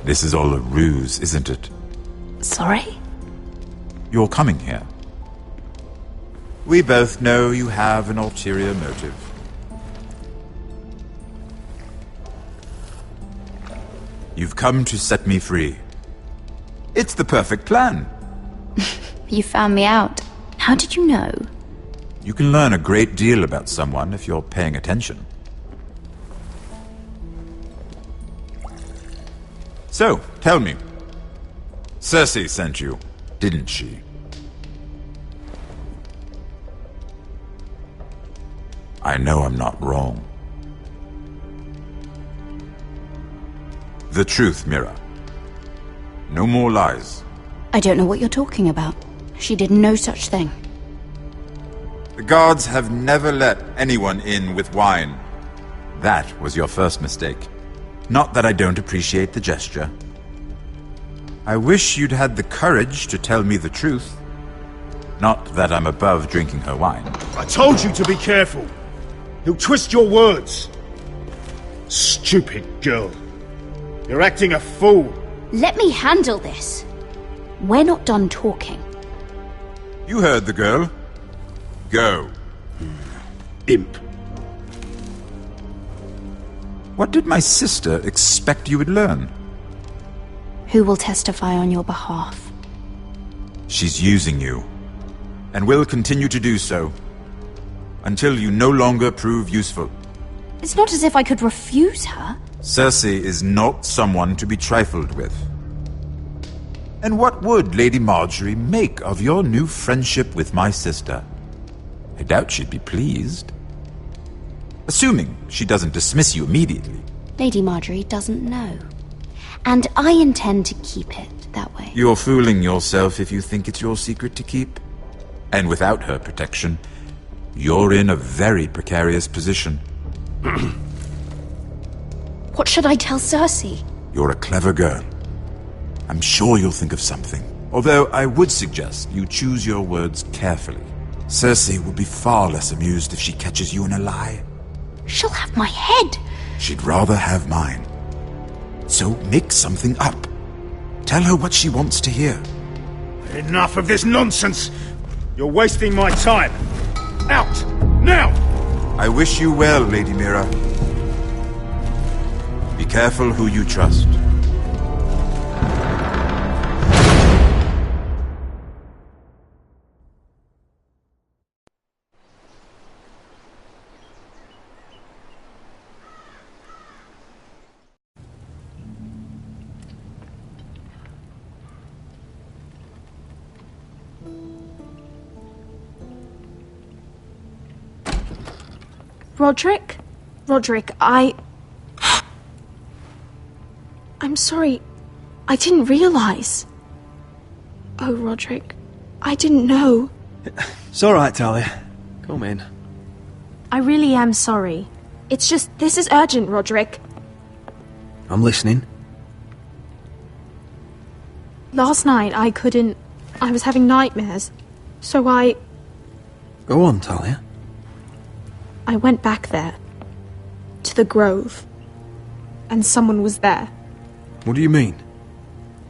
This is all a ruse, isn't it? Sorry? You're coming here. We both know you have an ulterior motive. You've come to set me free. It's the perfect plan. You found me out. How did you know? You can learn a great deal about someone if you're paying attention. So, tell me. Cersei sent you, didn't she? I know I'm not wrong. The truth, Mira. No more lies. I don't know what you're talking about. She did no such thing. The guards have never let anyone in with wine. That was your first mistake. Not that I don't appreciate the gesture. I wish you'd had the courage to tell me the truth. Not that I'm above drinking her wine. I told you to be careful. He'll twist your words. Stupid girl. You're acting a fool. Let me handle this. We're not done talking. You heard the girl. Go. Imp. What did my sister expect you would learn? Who will testify on your behalf? She's using you, and will continue to do so, until you no longer prove useful. It's not as if I could refuse her. Cersei is not someone to be trifled with. And what would Lady Marjorie make of your new friendship with my sister? I doubt she'd be pleased. Assuming she doesn't dismiss you immediately. Lady Marjorie doesn't know. And I intend to keep it that way. You're fooling yourself if you think it's your secret to keep. And without her protection, you're in a very precarious position. What should I tell Cersei? You're a clever girl. I'm sure you'll think of something. Although I would suggest you choose your words carefully. Cersei will be far less amused if she catches you in a lie. She'll have my head. She'd rather have mine. So make something up. Tell her what she wants to hear. Enough of this nonsense. You're wasting my time. Out! Now! I wish you well, Lady Mira. Be careful who you trust. Roderick? Roderick, I'm sorry. I didn't realize. Oh, Roderick, I didn't know. It's all right, Talia. Come in. I really am sorry. It's just, this is urgent, Roderick. I'm listening. Last night, I was having nightmares. So Go on, Talia. I went back there. To the grove. And someone was there. What do you mean?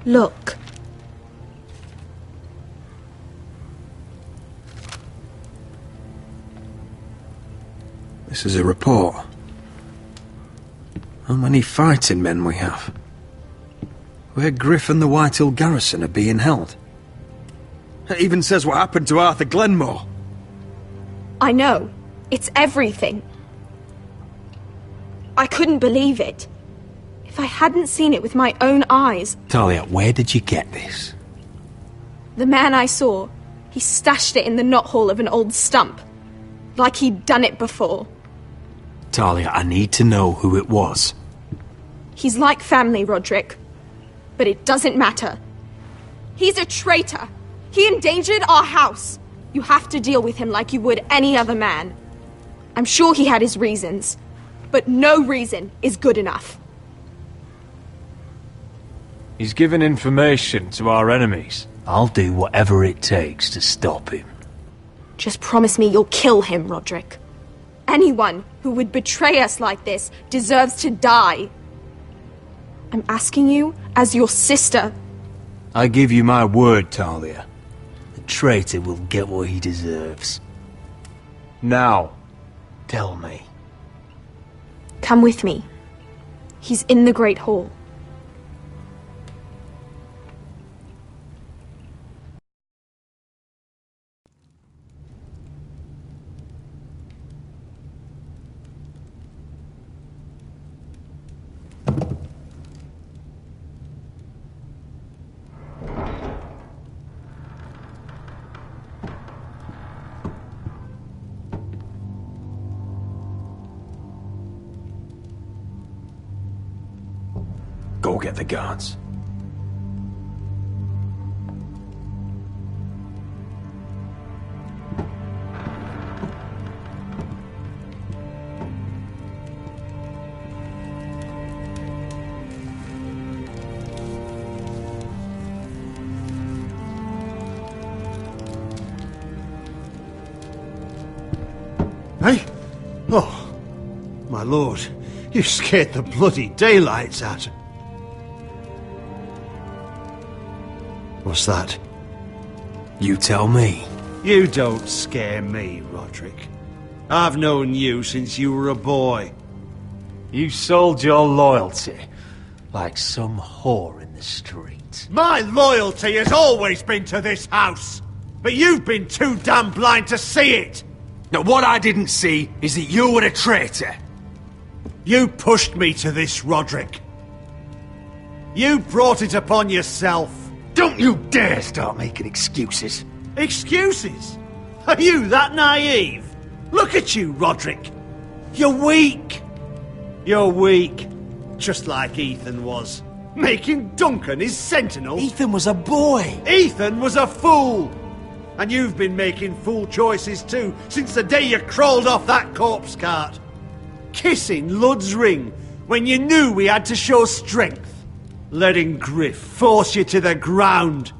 Look. This is a report. How many fighting men we have? Where Griff and the Whitehill garrison are being held. It even says what happened to Arthur Glenmore. I know. It's everything. I couldn't believe it. If I hadn't seen it with my own eyes... Talia, where did you get this? The man I saw, he stashed it in the knothole of an old stump. Like he'd done it before. Talia, I need to know who it was. He's like family, Roderick. But it doesn't matter. He's a traitor. He endangered our house. You have to deal with him like you would any other man. I'm sure he had his reasons. But no reason is good enough. He's given information to our enemies. I'll do whatever it takes to stop him. Just promise me you'll kill him, Roderick. Anyone who would betray us like this deserves to die. I'm asking you as your sister. I give you my word, Talia. The traitor will get what he deserves. Now, tell me. Come with me. He's in the Great Hall. Go get the guards. Hey? Oh, my lord, you scared the bloody daylights out. What's that? You tell me. You don't scare me, Roderick. I've known you since you were a boy. You sold your loyalty like some whore in the street. My loyalty has always been to this house, but you've been too damn blind to see it. Now, what I didn't see is that you were a traitor. You pushed me to this, Roderick. You brought it upon yourself. Don't you dare start making excuses. Excuses? Are you that naive? Look at you, Roderick. You're weak. You're weak. Just like Ethan was. Making Duncan his sentinel. Ethan was a boy. Ethan was a fool. And you've been making fool choices too, since the day you crawled off that corpse cart. Kissing Lud's ring when you knew we had to show strength. Letting Griff force you to the ground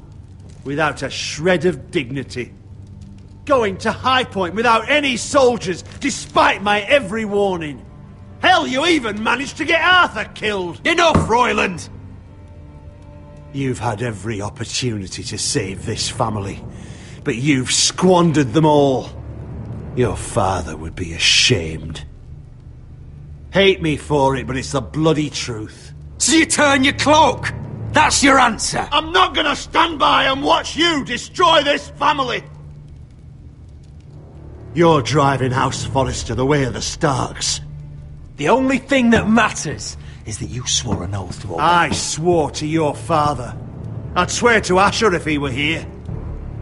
without a shred of dignity. Going to High Point without any soldiers, despite my every warning. Hell, you even managed to get Arthur killed. Enough, Royland! You've had every opportunity to save this family, but you've squandered them all. Your father would be ashamed. Hate me for it, but it's the bloody truth. So you turn your cloak? That's your answer? I'm not gonna stand by and watch you destroy this family! You're driving House Forrester the way of the Starks. The only thing that matters is that you swore an oath to obey. I swore to your father. I'd swear to Asher if he were here.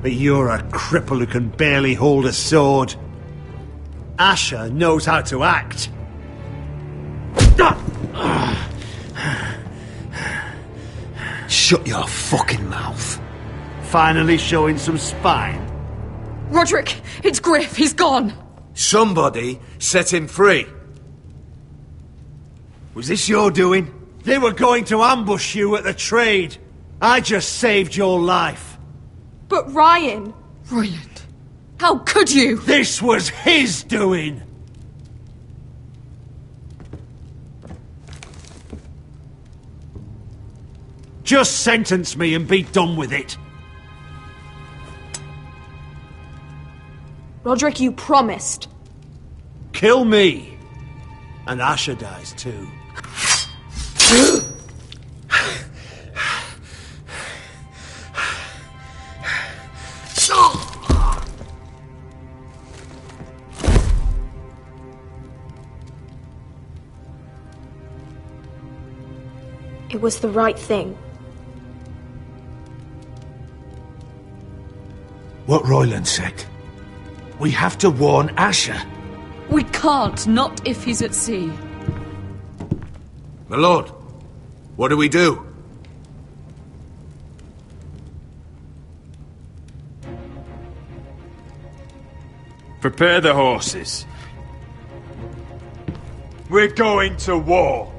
But you're a cripple who can barely hold a sword. Asher knows how to act. Shut your fucking mouth. Finally showing some spine. Roderick, it's Griff. He's gone. Somebody set him free. Was this your doing? They were going to ambush you at the trade. I just saved your life. But Ryan... Roland, how could you? This was his doing. Just sentence me and be done with it. Roderick, you promised. Kill me. And Asher dies too. It was the right thing. What Royland said. We have to warn Asher. We can't, not if he's at sea. My lord, what do we do? Prepare the horses. We're going to war.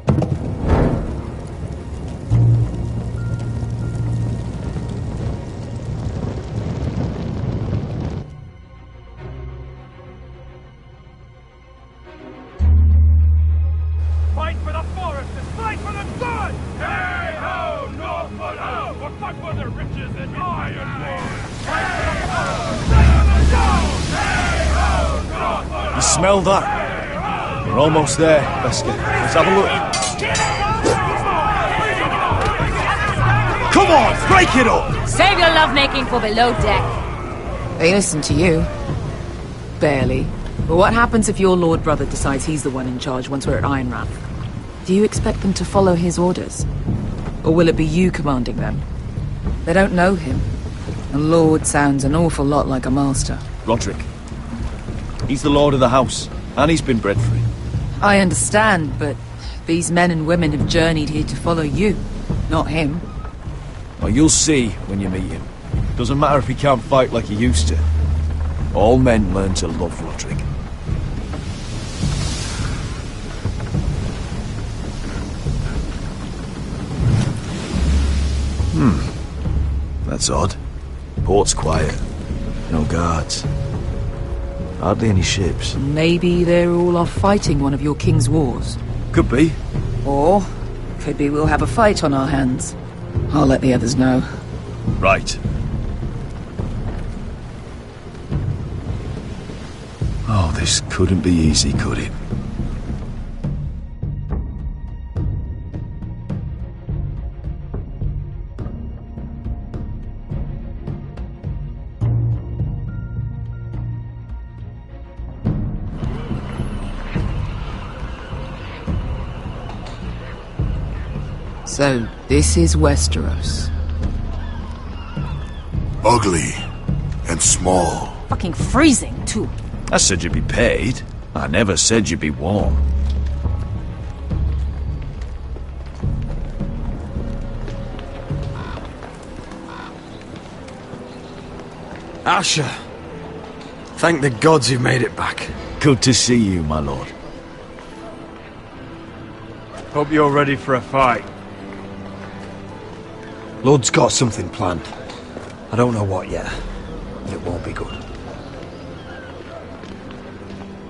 Fight for the foresters! Fight for the sun! Hey ho, Northwood ho! Or fight for the riches and ironwood! Fight for the forest! Fight for the stone! Hey ho, Northwood ho! You smell that? We're almost there, Beskar. Let's have a look. Come on, break it up! Save your lovemaking for below deck. They listen to you. Barely. But what happens if your lord brother decides he's the one in charge once we're at Ironrath? Do you expect them to follow his orders? Or will it be you commanding them? They don't know him. A lord sounds an awful lot like a master. Roderick. He's the lord of the house, and he's been bred for it. I understand, but these men and women have journeyed here to follow you, not him. Well, you'll see when you meet him. Doesn't matter if he can't fight like he used to. All men learn to love Roderick. That's odd. Port's quiet. No guards. Hardly any ships. Maybe they're all off fighting one of your king's wars. Could be. Or, could be we'll have a fight on our hands. I'll let the others know. Right. Oh, this couldn't be easy, could it? So, this is Westeros. Ugly and small. Fucking freezing, too. I said you'd be paid. I never said you'd be warm. Asher. Thank the gods you've made it back. Good to see you, my lord. Hope you're ready for a fight. Lord's got something planned. I don't know what yet. It won't be good.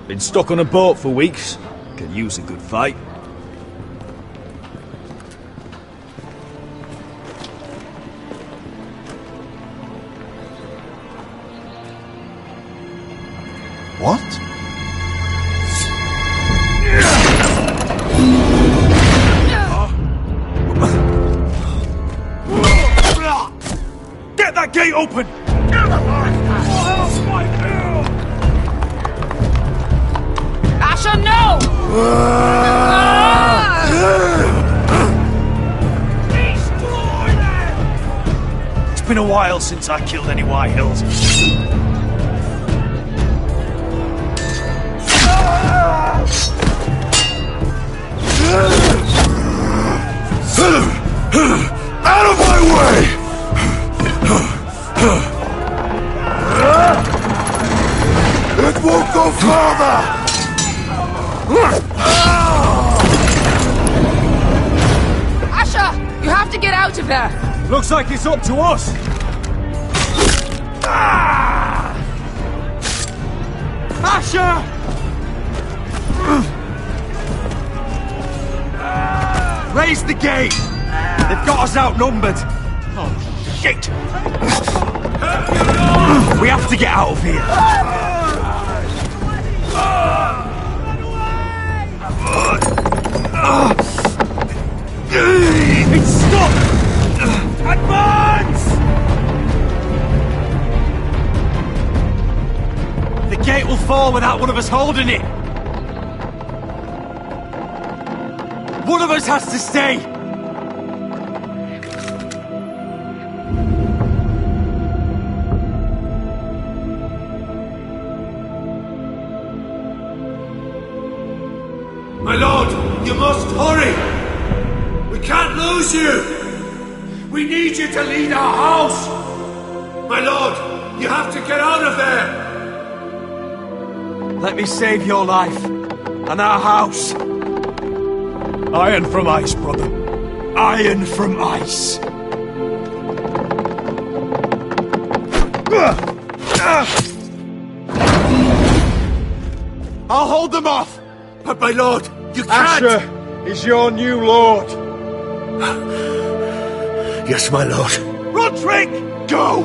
Been stuck on a boat for weeks. Could use a good fight. What? Get that gate open! Asher, no! It's been a while since I killed any White Hills. Out of my way! It won't go further! Asher! You have to get out of there! Looks like it's up to us! Asher! Raise the gate! They've got us outnumbered! Oh, shit! We have to get out of here! It's stuck! Advance! The gate will fall without one of us holding it! One of us has to stay! My lord, you must hurry! We can't lose you! We need you to lead our house! My lord, you have to get out of there! Let me save your life and our house. Iron from ice, brother. Iron from ice. I'll hold them off. But my lord, you can't! Asher is your new lord. Yes, my lord. Roderick, go!